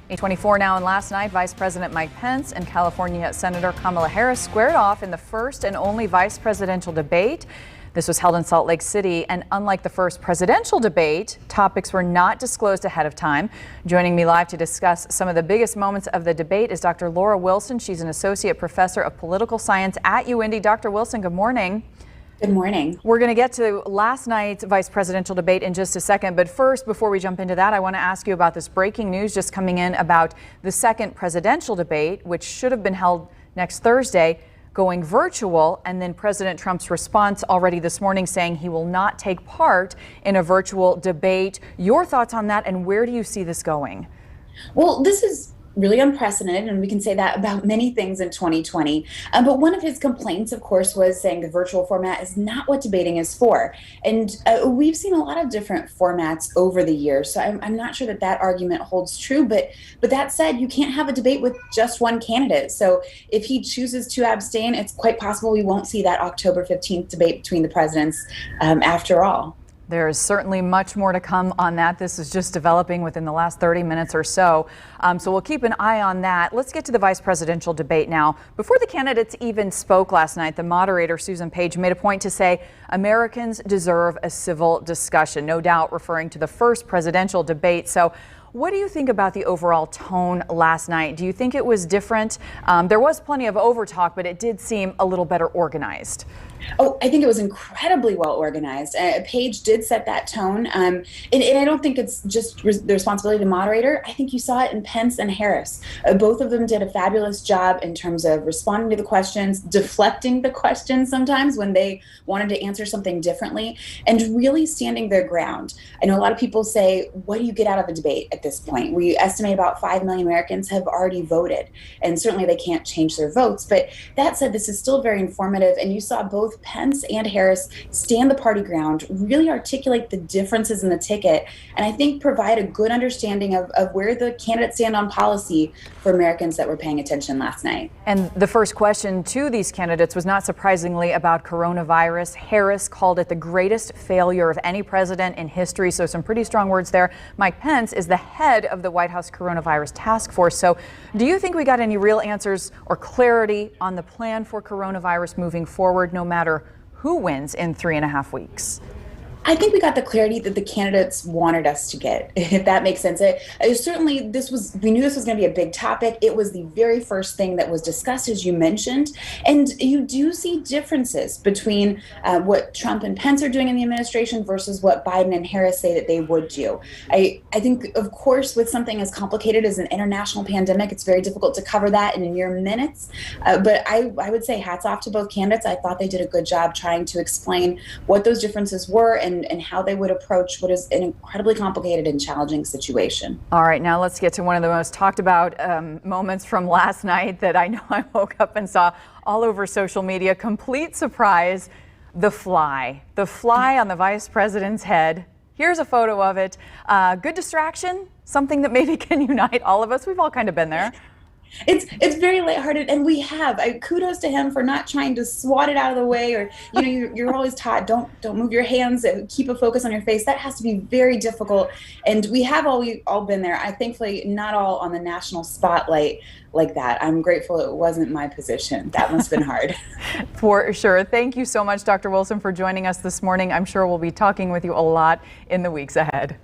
8:24 now, and last night, Vice President Mike Pence and California Senator Kamala Harris squared off in the first and only vice presidential debate. This was held in Salt Lake City, and unlike the first presidential debate, topics were not disclosed ahead of time. Joining me live to discuss some of the biggest moments of the debate is Dr. Laura Wilson. She's an associate professor of political science at UIndy. Dr. Wilson, good morning. Good morning. We're going to get to last night's vice presidential debate in just a second. But first, before we jump into that, I want to ask you about this breaking news just coming in about the second presidential debate, which should have been held next Thursday, going virtual, and then President Trump's response already this morning saying he will not take part in a virtual debate. Your thoughts on that, and where do you see this going? Well, this is really unprecedented, and we can say that about many things in 2020. But one of his complaints, of course, was saying the virtual format is not what debating is for. And we've seen a lot of different formats over the years, so I'm not sure that that argument holds true. But that said, you can't have a debate with just one candidate. So if he chooses to abstain, it's quite possible we won't see that October 15th debate between the presidents after all. There is certainly much more to come on that. This is just developing within the last 30 minutes or so. So we'll keep an eye on that. Let's get to the vice presidential debate now. Before the candidates even spoke last night, the moderator, Susan Page, made a point to say Americans deserve a civil discussion, no doubt referring to the first presidential debate. So what do you think about the overall tone last night? Do you think it was different? There was plenty of overtalk, but it did seem a little better organized. Oh, I think it was incredibly well organized. Page did set that tone. And I don't think it's just the responsibility of the moderator. I think you saw it in Pence and Harris. Both of them did a fabulous job in terms of responding to the questions, deflecting the questions sometimes when they wanted to answer something differently, and really standing their ground. I know a lot of people say, what do you get out of a debate at this point? We estimate about 5 million Americans have already voted, and certainly they can't change their votes. But that said, this is still very informative, and you saw both Pence and Harris stand the party ground, really articulate the differences in the ticket, and I think provide a good understanding of where the candidates stand on policy for Americans that were paying attention last night. And the first question to these candidates was not surprisingly about coronavirus. Harris called it the greatest failure of any president in history, so some pretty strong words there. Mike Pence is the head of the White House coronavirus task force. So do you think we got any real answers or clarity on the plan for coronavirus moving forward, no matter who wins in 3.5 weeks? I think we got the clarity that the candidates wanted us to get, if that makes sense. Certainly, we knew this was going to be a big topic. It was the very first thing that was discussed, as you mentioned. And you do see differences between what Trump and Pence are doing in the administration versus what Biden and Harris say that they would do. I think, of course, with something as complicated as an international pandemic, it's very difficult to cover that in mere minutes. But I would say hats off to both candidates. I thought they did a good job trying to explain what those differences were and how they would approach what is an incredibly complicated and challenging situation. All right, now let's get to one of the most talked about moments from last night that I know I woke up and saw all over social media. Complete surprise, the fly on the vice president's head. Here's a photo of it. Good distraction, something that maybe can unite all of us. We've all kind of been there. It's very lighthearted, and we have. Kudos to him for not trying to swat it out of the way, or you're always taught don't move your hands, keep a focus on your face. That has to be very difficult, and we have all been there. Thankfully not all on the national spotlight like that. I'm grateful it wasn't my position. That must have been hard. For sure. Thank you so much, Dr. Wilson, for joining us this morning. I'm sure we'll be talking with you a lot in the weeks ahead.